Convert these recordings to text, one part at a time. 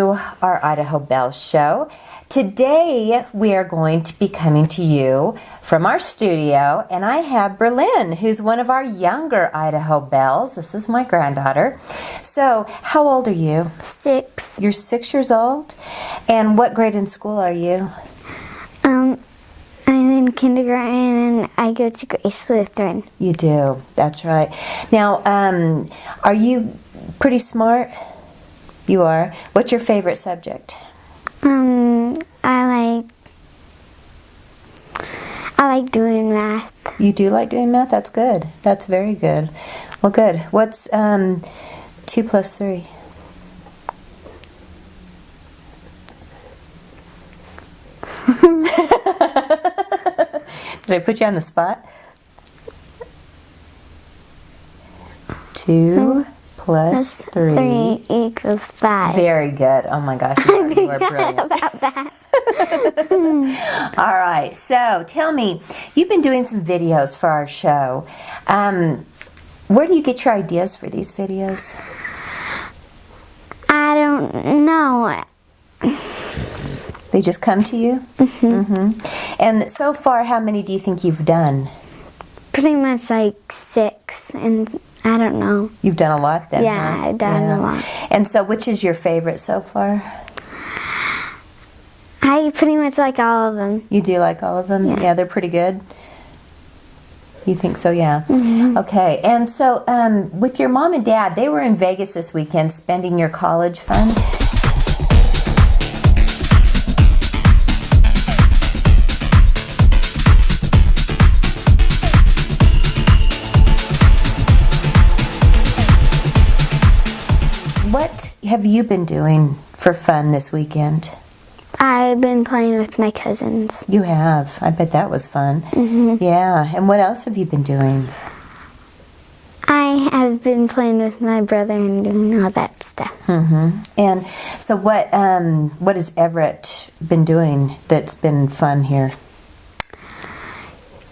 to our Idaho Belles show. Today we are going to be coming to you from our studio, and I have Berlin, who's one of our younger Idaho Belles. This is my granddaughter. So, how old are you? 6. You're 6 years old? And what grade in school are you? I'm in kindergarten and I go to Grace Lutheran. You do, that's right. Now, are you pretty smart? You are. What's your favorite subject? I like doing math. You do like doing math? That's good. That's very good. Well, good. What's 2 plus 3? Did I put you on the spot? 2 plus 3 equals 5. Very good. Oh my gosh, you are brilliant. About that. All right, so tell me, you've been doing some videos for our show. Where do you get your ideas for these videos? I don't know. They just come to you? And so far, how many do you think you've done? Pretty much like 6, and I don't know. You've done a lot then, Yeah, huh? I've done a lot. And so which is your favorite so far? I pretty much like all of them. You do like all of them? Yeah. They're pretty good? You think so, yeah. Okay, and so with your mom and dad, they were in Vegas this weekend spending your college fund. What have you been doing for fun this weekend? I've been playing with my cousins. You have. I bet that was fun. Yeah. And what else have you been doing? I have been playing with my brother and doing all that stuff. And so what has Everett been doing that's been fun here?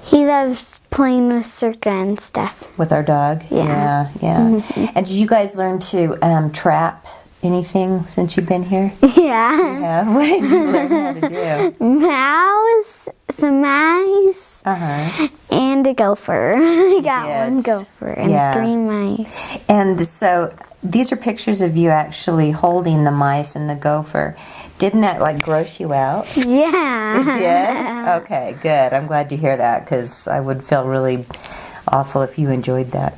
He loves playing with Circa and stuff. With our dog? Yeah. Yeah. And did you guys learn to trap anything since you've been here? Yeah. Yeah. What did you learn how to do? Mouse, some mice, and a gopher. I got one gopher and 3 mice. And so these are pictures of you actually holding the mice and the gopher. Didn't that like gross you out? Yeah. It did? Okay, good. I'm glad to hear that because I would feel really awful if you enjoyed that.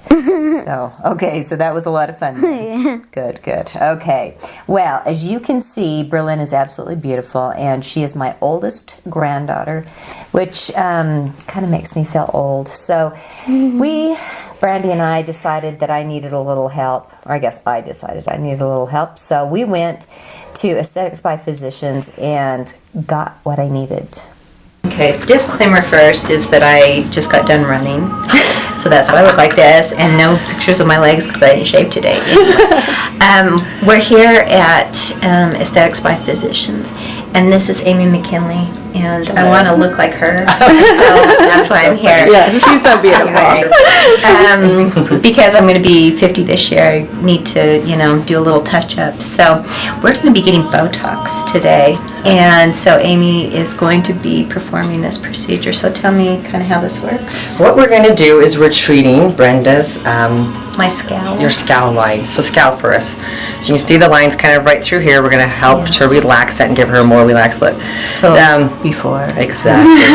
So that was a lot of fun. Yeah. Good. Okay. Well, as you can see, Berlin is absolutely beautiful, and she is my oldest granddaughter, which kind of makes me feel old. So Brandi and I decided that I needed a little help, or I guess I decided I needed a little help. So we went to Aesthetics by Physicians and got what I needed. Okay, disclaimer first is that I just got done running, so that's why I look like this, and no pictures of my legs because I didn't shave today. We're here at Aesthetics by Physicians, and this is Amy McKinley, and I want to look like her, so that's why I'm here. Yeah, she's so beautiful. Anyway, because I'm going to be 50 this year, I need to, do a little touch-up. So we're going to be getting Botox today, and so Amy is going to be performing this procedure. So tell me kind of how this works. What we're going to do is we're treating Brenda's My scowl. your scowl line. So scowl for us. So you can see the lines kind of right through here. We're going to help to relax that and give her a more relaxed look. So before. Exactly.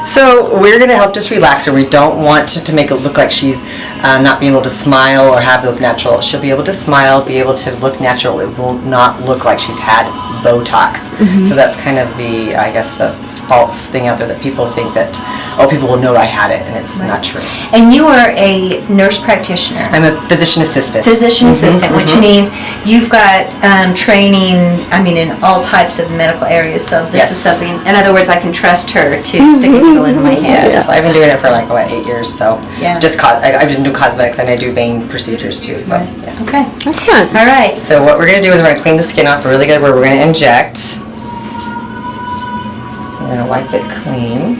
So we're going to help just relax her. We don't want to make it look like she's not being able to smile or have those natural. She'll be able to smile, be able to look natural. It will not look like she's had Botox. So that's kind of the, I guess, the false thing out there that people think that, people will know I had it, and it's not true. And you are a nurse practitioner. I'm a physician assistant. Physician assistant, which means you've got training, in all types of medical areas. So this is something, in other words, I can trust her to stick a needle in my head. Yes, I've been doing it for 8 years, so I've been doing cosmetics, and I do vein procedures too, so yes. Okay. Excellent. All right. So what we're going to do is we're going to clean the skin off really good, where we're going to inject. We're going to wipe it clean.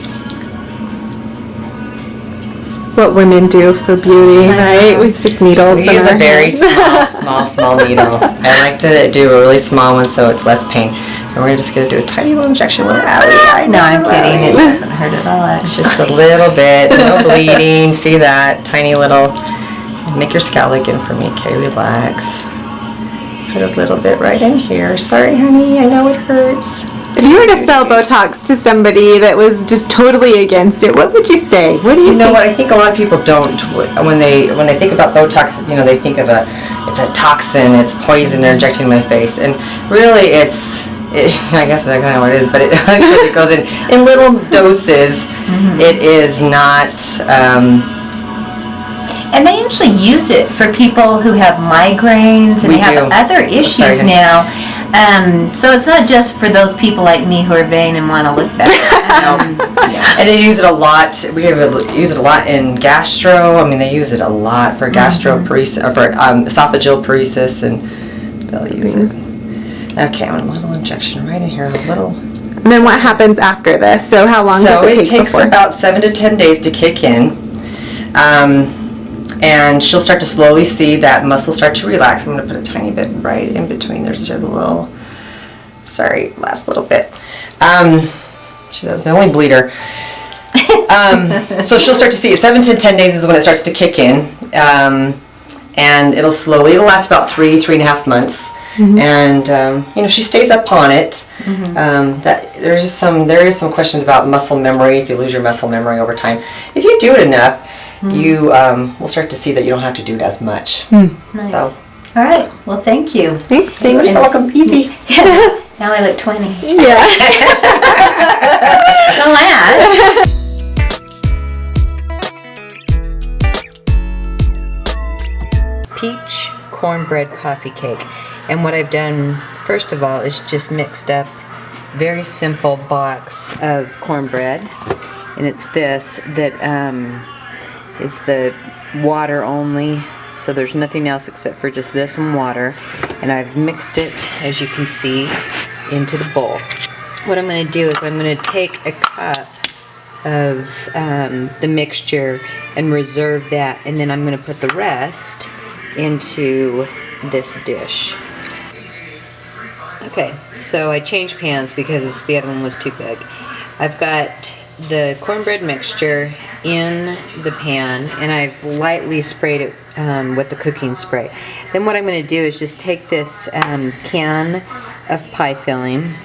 what women do for beauty, right? We stick needles in use our a very hands. small needle. I like to do a really small one so it's less pain. And we're just going to do a tiny little injection, little owie. No, I'm kidding. It doesn't hurt at all, actually. Just a little bit, no bleeding. See that? Tiny little. Make your scalp again for me. Okay, relax. Put a little bit right in here. Sorry, honey. I know it hurts. If you were to sell Botox to somebody that was just totally against it, what would you say? What do you think? You know what? I think a lot of people don't. When they think about Botox, they think of it's a toxin, it's poison they're injecting in my face, and really I guess that's kind of what it is. But it actually goes in little doses. Mm-hmm. It is not. And they actually use it for people who have migraines and they have other issues now. So it's not just for those people like me who are vain and want to look better. And they use it a lot. Use it a lot in gastro. I mean, they use it a lot for gastroparesis, for esophageal paresis, and they'll use it. Okay, a little injection right in here, a little. And then what happens after this? So how long does it take takes before? About 7 to 10 days to kick in. And she'll start to slowly see that muscle start to relax. I'm going to put a tiny bit right in between. There's just a little, last little bit. That was the only bleeder. So she'll start to see it. 7 to 10 days is when it starts to kick in. And it'll last about 3.5 months. Mm-hmm. And she stays up on it. Mm-hmm. That there is some questions about muscle memory. If you lose your muscle memory over time, if you do it enough, you will start to see that you don't have to do it as much. Nice. So, all right. Well, thank you. Thanks. You're so welcome. Easy. Now I look 20. Yeah. Don't laugh. Peach cornbread coffee cake. And what I've done, first of all, is just mixed up very simple box of cornbread. And it's this that is the water only. So there's nothing else except for just this and water. And I've mixed it, as you can see, into the bowl. What I'm going to do is I'm going to take a cup of the mixture and reserve that. And then I'm going to put the rest into this dish. Okay, so I changed pans because the other one was too big. I've got the cornbread mixture in the pan and I've lightly sprayed it with the cooking spray. Then what I'm going to do is just take this can of pie filling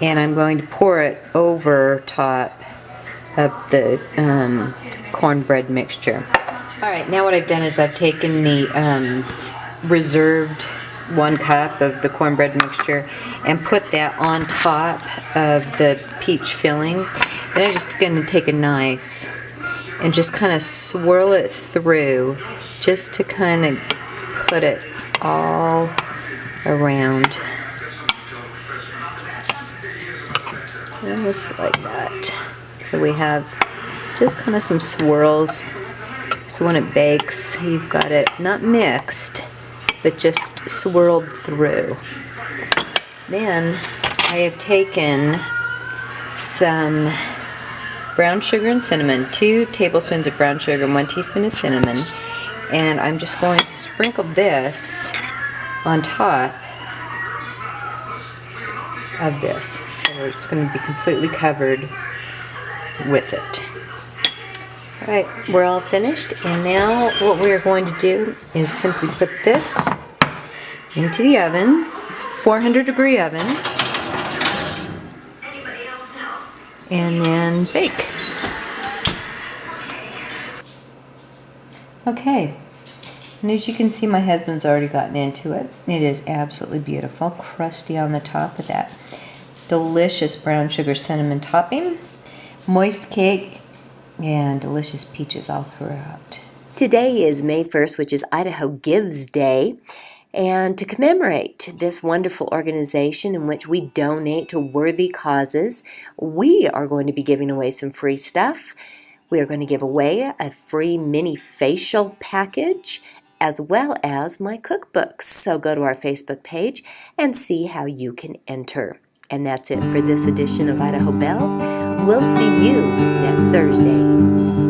and I'm going to pour it over top of the cornbread mixture. Alright, now what I've done is I've taken the reserved 1 cup of the cornbread mixture and put that on top of the peach filling. Then I'm just going to take a knife and just kind of swirl it through just to kind of put it all around. Just like that. So we have just kind of some swirls. So when it bakes, you've got it not mixed, but just swirled through. Then I have taken some brown sugar and cinnamon, 2 tablespoons of brown sugar and 1 teaspoon of cinnamon, and I'm just going to sprinkle this on top of this. So it's going to be completely covered with it. Alright, we're all finished, and now what we're going to do is simply put this into the oven. It's a 400-degree oven, and then bake. Okay, and as you can see, my husband's already gotten into it. It is absolutely beautiful, crusty on the top with that delicious brown sugar cinnamon topping, moist cake, and delicious peaches all throughout. Today is May 1st, which is Idaho Gives Day. And to commemorate this wonderful organization in which we donate to worthy causes, we are going to be giving away some free stuff. We are going to give away a free mini facial package as well as my cookbooks. So go to our Facebook page and see how you can enter. And that's it for this edition of Idaho Belles. We'll see you next Thursday.